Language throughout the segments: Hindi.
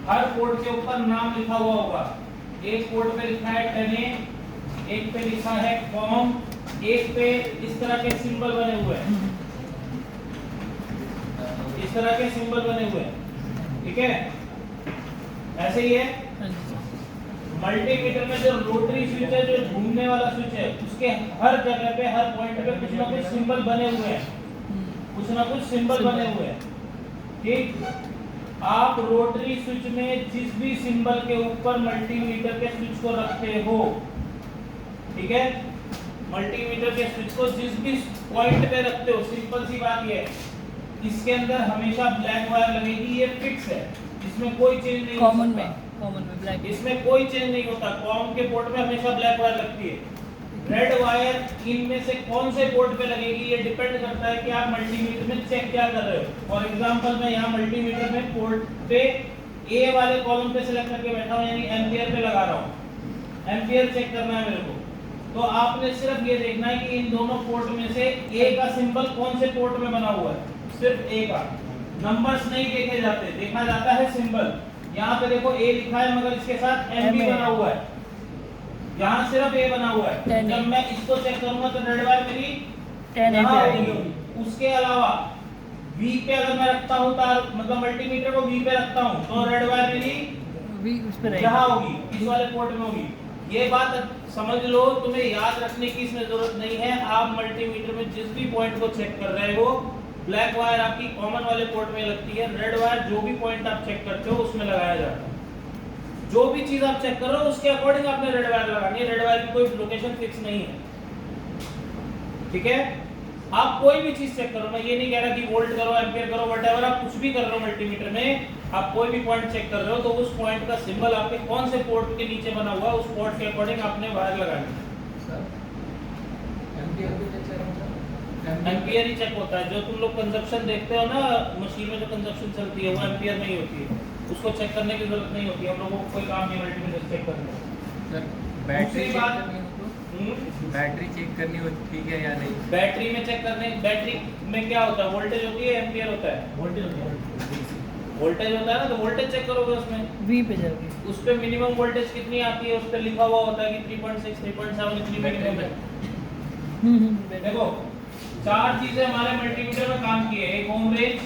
हर पोर्ट के ऊपर नाम लिखा हुआ होगा। एक पोर्ट पे लिखा है टने, एक पे लिखा है कॉम, एक पे इस तरह के सिंबल बने हुए हैं, इस तरह के सिंबल बने हुए हैं, ठीक है। ऐसे ही है मल्टीमीटर में जो रोटरी स्विच है, जो घूमने वाला स्विच है, उसके हर जगह पे, हर पॉइंट पे कुछ ना कुछ सिंबल बने हुए हैं, कुछ ना कुछ सिंबल बने हुए हैं, ठीक। आप रोटरी स्विच में जिस भी सिंबल के ऊपर मल्टीमीटर के स्विच को रखते हो, ठीक है, मल्टीमीटर के स्विच को जिस भी पॉइंट पे रखते हो, सिंपल सी बात ये है, इसके अंदर हमेशा ब्लैक वायर लगेगी, ये फिक्स है, इसमें कोई चेंज नहीं। कॉमन में ब्लैक, इसमें कोई चेंज नहीं होता। कॉम के पोर्ट में हमेशा ब्लैक वायर लगती है। रेड वायर इनमें से कौन से पोर्ट पे लगेगी, ये डिपेंड करता है कि आप मल्टीमीटर में चेक क्या कर रहे हो। फॉर एग्जांपल मैं यहाँ मल्टीमीटर में पोर्ट पे ए वाले कॉलम पे सिलेक्ट करके बैठा हूँ, यानी एम्पियर पे लगा रहा हूँ, एम्पियर चेक करना है मेरे को। तो आपने सिर्फ ये देखना है कि इन दोनों पोर्ट में से ए का सिंबल कौन से पोर्ट में बना हुआ है, सिर्फ ए का। नंबर्स नहीं देखे जाते, देखा जाता है सिंबल। यहाँ पे देखो ए लिखा है मगर इसके साथ एम भी बना हुआ है, यहाँ सिर्फ ए बना हुआ है। जब मैं इसको चेक करूंगा तो रेड वायर मेरी 10 यहाँ होगी। उसके अलावा वी पे अगर मैं रखता हूँ तार, मतलब मल्टीमीटर को वी पे रखता हूँ, तो रेड वायर मेरी उस पे यहाँ होगी, इस वाले पोर्ट में होगी। ये बात समझ लो, तुम्हें याद रखने की इसमें जरूरत नहीं है। आप मल्टीमीटर में जिस भी पॉइंट को चेक कर रहे हो, ब्लैक वायर आपकी कॉमन वाले पोर्ट में लगती है, रेड वायर जो भी पॉइंट आप चेक करते हो उसमें लगाया जाता है। जो भी चीज आप चेक कर रहे हो उसके अकॉर्डिंग आपने रेड वायर लगानी है। रेड वायर की कोई लोकेशन फिक्स नहीं है, ठीक है। आप कोई भी चीज चेक करो, मैं ये नहीं कह रहा कि वोल्ट करो, एम्पियर करो, व्हाटएवर आप कुछ भी कर रहे हो मल्टीमीटर में, आप कोई भी पॉइंट चेक कर रहे हो तो उस पॉइंट का सिंबल आपके कौन से पोर्ट के नीचे बना हुआ है, उस पोर्ट के अकॉर्डिंग आपने वायर लगानी है। एम्पियर ही चेक होता है। जो तुम लोग कंजप्शन देखते हो ना मशीन में, जो कंजप्शन चलती है वो एम्पियर नहीं होती है, उसको चेक करने की जरूरत नहीं होती। हम लोगों को कोई काम नहीं मल्टीमीटर चेक करने का। बैटरी चेक करनी होती है या नहीं? बैटरी में चेक करने, बैटरी में क्या होता है, वोल्टेज होती है, एम्पियर होता है, वोल्टेज होता है ना, तो वोल्टेज चेक करोगे उसमें वी पे जाओगे, उस पे मिनिमम वोल्टेज कितनी आती है, उस पे लिखा हुआ होता है कि 3.6 3.7 इतनी मिनिमम है। देखो चार चीजें हमारे मल्टीमीटर में काम की है। एक होम रेंज,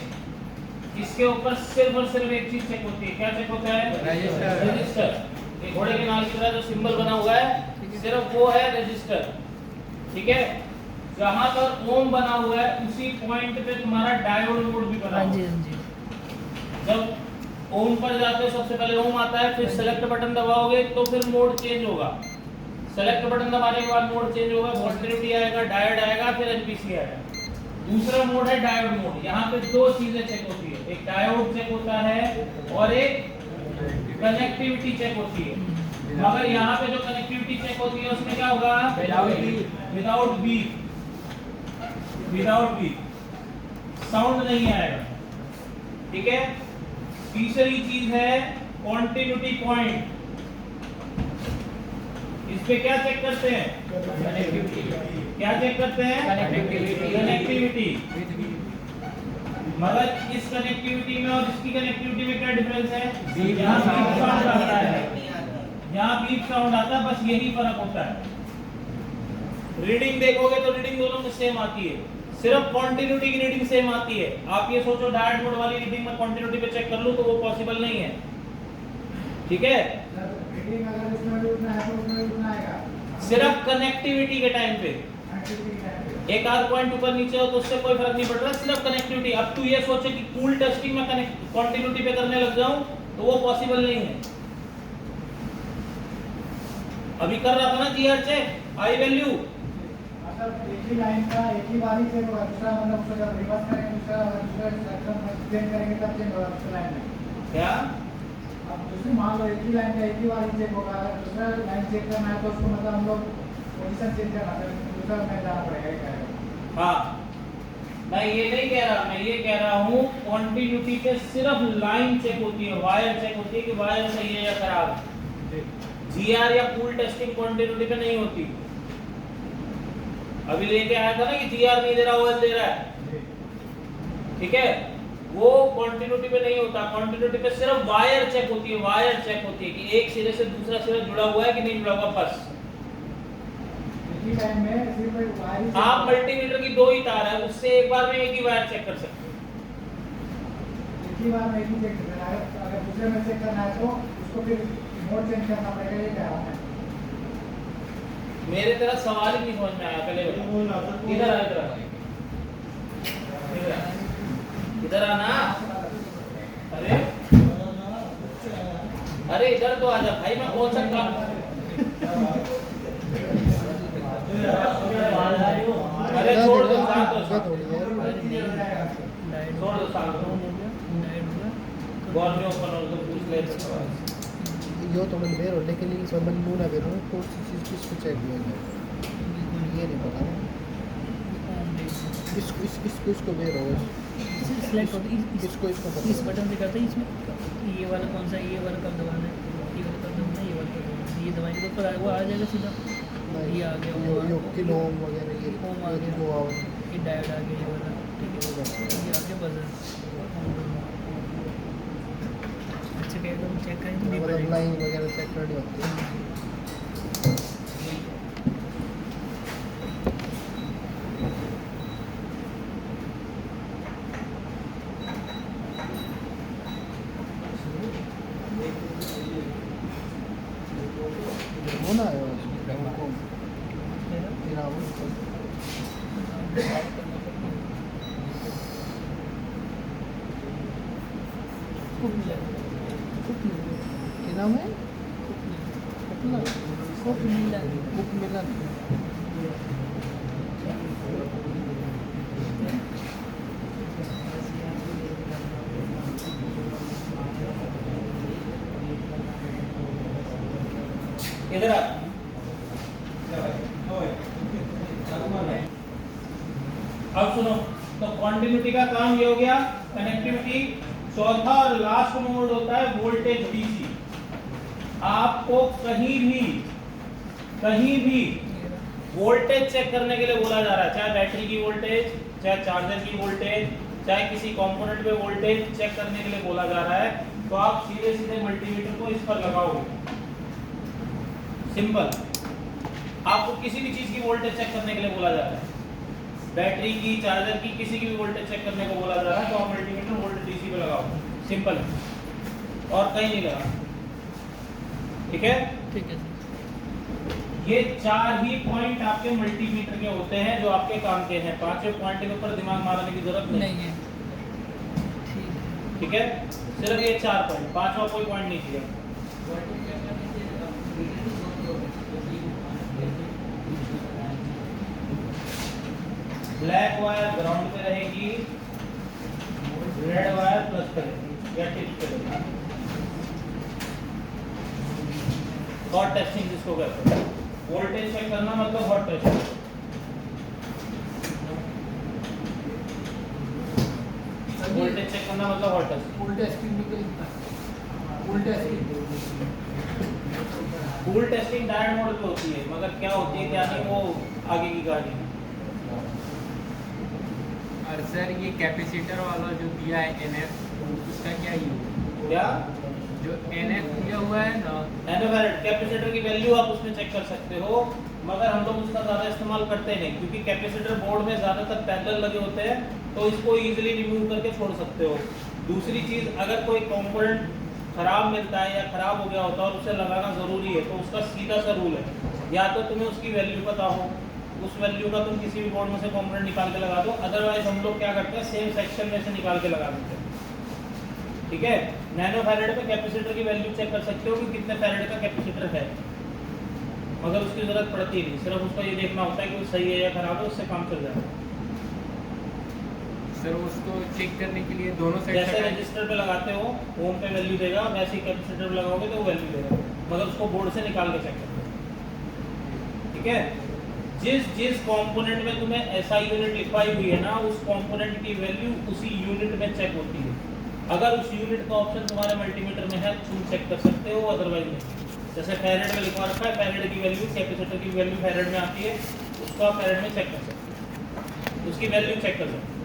इसके ऊपर सिर्फ और सिर्फ एक चीज चेक होती है, क्या चेक होता है, रजिस्टर। ये घोड़े के नाल की तरह जो सिंबल बना हुआ है सिर्फ वो है रजिस्टर, ठीक है। जहां पर ओम बना हुआ है उसी पॉइंट पे तुम्हारा डायोड मोड भी बना हुआ है। जब ओम पर जाते हो सबसे पहले ओम आता है, फिर सेलेक्ट बटन दबाओगे तो फिर मोड चेंज होगा। सेलेक्ट बटन दबाने के बाद मोड चेंज होगा, वोल्टेज आएगा, डायोड आएगा, फिर एनपीसी आएगा। दूसरा मोड है डायोड मोड। यहाँ पे दो चीजें चेक होती है, एक डायोड चेक होता है और एक कनेक्टिविटी चेक होती है। मगर यहाँ पे जो कनेक्टिविटी चेक होती है उसमें क्या होगा, विदाउट बीप, साउंड नहीं आएगा, ठीक है। तीसरी चीज है कॉन्टिन्यूटी पॉइंट। इस पे क्या चेक करते हैं, क्या चेक करते हैं, कनेक्टिविटी। मगर इस कनेक्टिविटी में और इसकी कनेक्टिविटी में क्या डिफरेंस है, यहाँ बीप साउंड आता है, यहाँ बीप साउंड आता है, बस यही फर्क होता है। रीडिंग देखोगे तो रीडिंग दोनों में सेम आती है, सिर्फ कॉन्टिन्यूटी की रीडिंग सेम आती है। आप ये सोचो डायोड मोड वाली रीडिंग में कॉन्टिन्यूटी पे चेक कर लूं तो वो पॉसिबल नहीं है, ठीक है। सिर्फ कनेक्टिविटी के टाइम पे एक आध पॉइंट ऊपर नीचे हो तो उससे कोई फर्क नहीं पड़ रहा, सिर्फ कनेक्टिविटी। अब तू ये सोचे कि कूल टेस्टिंग में कॉन्टिन्यूटी पे करने लग जाऊं तो वो पॉसिबल नहीं है। अभी कर रहा था ना जीआर चेक, आई वैल्यू एक ही लाइन का एक ही बारी से होगा, दूसरा मतलब उसको जब रिवर्स करेंगे दूसरा सेक्शन में चेंज करेंगे तब चेंज होगा दूसरी लाइन में। क्या अब दूसरी मान लो एक ही लाइन का एक ही बारी चेक होगा, अगर दूसरा लाइन चेक करना है तो उसको मतलब हम लोग पोजीशन चेंज करना है, दूसरा में जाना पड़ेगा। हाँ, मैं ये नहीं कह रहा, मैं ये कह रहा हूँ कॉन्टिन्यूटी पे सिर्फ लाइन चेक होती है, वायर चेक होती है कि वायर सही है या खराब। जीआर या कूल टेस्टिंग कॉन्टिन्यूटी पे नहीं होती। अभी लेके आया था ना कि जीआर नहीं दे रहा, ओएस दे रहा है, ठीक है। वो कंटिन्यूटी पे नहीं होता। कंटिन्यूटी पे सिर्फ वायर चेक होती है, वायर चेक होती है कि एक सिरे से दूसरा सिरा जुड़ा हुआ है कि नहीं जुड़ा हुआ, बस। एक ही टाइम में सिर्फ एक वायर ही आप मल्टीमीटर की 2 ही तार है, उससे एक बार में एक ही वायर चेक कर सकते हो। एक ही बार में एक ही चेक करना है। अगर दूसरे में चेक करना है तो उसको फिर मोड चेंज करना पड़ेगा, ये कह रहा हूं मैं। मेरे तेरा सवाल ही नहीं समझ में आया, पहले बता। इधर आ, इधर आ, इधर आ, इधर आना। अरे अरे इधर तो आजा भाई, मैं कौन सा काम। अरे छोड़ दो, साथ दो, साथ दो। छोड़ दो, साथ दो। गौर में ओपन हो तो पूछ ले। यो तो मैं बेरो, लेकिन इस समय मैं ना बेरो कौन सी चीज़ किसको चेक किया जाए ये नहीं पता। इसको बेरो सिलेक्ट होती है इसको पता इस बटन से करते हैं। इसमें ये वाला कौन सा है, ये वाला कब दबाना है, ये वाला कब दबाना है, ये वाला कब दबाना है, ये दबाएंगे तो ऊपर वो आ जाएगा सीधा। ये आ गया यो किलो ओम वगैरह ये ओम आ गया, जो आओ ये डायोड आ गया, ये वाला ठीक है, ये आ गया बजर। अच्छा कह दो चेक करें तो मतलब लाइन वगैरह चेक करनी होती है। होना है उनको तेरा क्या नाम है? बुक मिलन। इधर आ। अब सुनो, तो कंटिन्यूटी का काम ये हो गया, कनेक्टिविटी। चौथा और लास्ट मोड होता है वोल्टेज डीसी। आपको कहीं भी वोल्टेज चेक करने के लिए बोला जा रहा है, चाहे बैटरी की वोल्टेज, चाहे चार्जर की वोल्टेज, चाहे किसी कंपोनेंट पे वोल्टेज चेक करने के लिए बोला जा रहा है, तो आप सीधे सीधे मल्टीमीटर को इस पर लगाओगे। सिंपल। आपको किसी भी चीज की वोल्टेज चेक करने के लिए बोला जा रहा है, बैटरी की, चार्जर की, किसी की भी वोल्टेज चेक करने को बोला जा रहा है, तो आप मल्टीमीटर वोल्टेज डीसी पे लगाओ। सिंपल है और कहीं नहीं लगा। ठीक है, ठीक है। ये 4 ही पॉइंट आपके मल्टीमीटर के होते हैं जो आपके काम के हैं। 5वें पॉइंट के ऊपर दिमाग मारने की जरूरत नहीं है। ठीक है, सिर्फ ये 4 पॉइंट, 5वां कोई पॉइंट नहीं चाहिए। ब्लैक वायर ग्राउंड पे रहेगी, रेड वायर प्लस पे रहेगी या टिप पे रहेगी। हॉट टेस्टिंग जिसको कहते हैं, वोल्टेज चेक करना मतलब हॉट टेस्टिंग। वोल्टेज चेक करना मतलब hot testing. Full testing direct mode पे होती है, मगर क्या होती है क्या नहीं वो आगे की कहानी है। और सर ये कैपेसिटर वाला जो दिया है NF, उसका क्या यूज? क्या जो NF दिया हुआ है ना, नैनोफैराड कैपेसिटर की वैल्यू आप उसमें चेक कर सकते हो, मगर हम लोग उसका ज़्यादा इस्तेमाल करते नहीं, क्योंकि कैपेसिटर बोर्ड में ज़्यादातर पैरेलल लगे होते हैं, तो इसको इजीली रिमूव करके छोड़ सकते हो। दूसरी चीज़, अगर कोई कंपोनेंट खराब मिलता है या खराब हो गया होता है और उसे लगाना ज़रूरी है, तो उसका सीधा सा रूल है, या तो तुम्हें उसकी वैल्यू पता हो, उस वैल्यू का तुम किसी भी बोर्ड में से कंपोनेंट निकाल के लगा दो, अदरवाइज हम लोग क्या करते हैं सेम सेक्शन में से निकाल के लगा देते हैं। ठीक है, नैनो फैरेड पे कैपेसिटर की वैल्यू चेक कर सकते हो कि कितने फैरेड का कैपेसिटर है, मगर उसकी जरूरत पड़ती नहीं, सिर्फ उसको ये देखना होता है कि वो सही है या खराब है, उससे काम चल जाता है। सर उसको चेक करने के लिए दोनों साइड जैसे रजिस्टर पे लगाते हो ओम पे वैल्यू देगा, वैसे ही कैपेसिटर पे लगाओगे तो वो वैल्यू देगा, मगर उसको बोर्ड से निकाल के चेक करते हो। ठीक है, जिस कंपोनेंट में तुम्हें एसआई यूनिट लिखवाई हुई है ना, उस कंपोनेंट की वैल्यू उसी यूनिट में चेक होती है। अगर उस यूनिट का ऑप्शन तुम्हारे मल्टीमीटर में है तुम चेक कर सकते हो, अदरवाइज नहीं। जैसे फैरेड में लिखवा रखा है, फैरेड की वैल्यू कैपेसिटर की वैल्यू फैरेड में आती है, उसको आप फैरेड में चेक कर सकते हो, उसकी वैल्यू चेक कर सकते हो।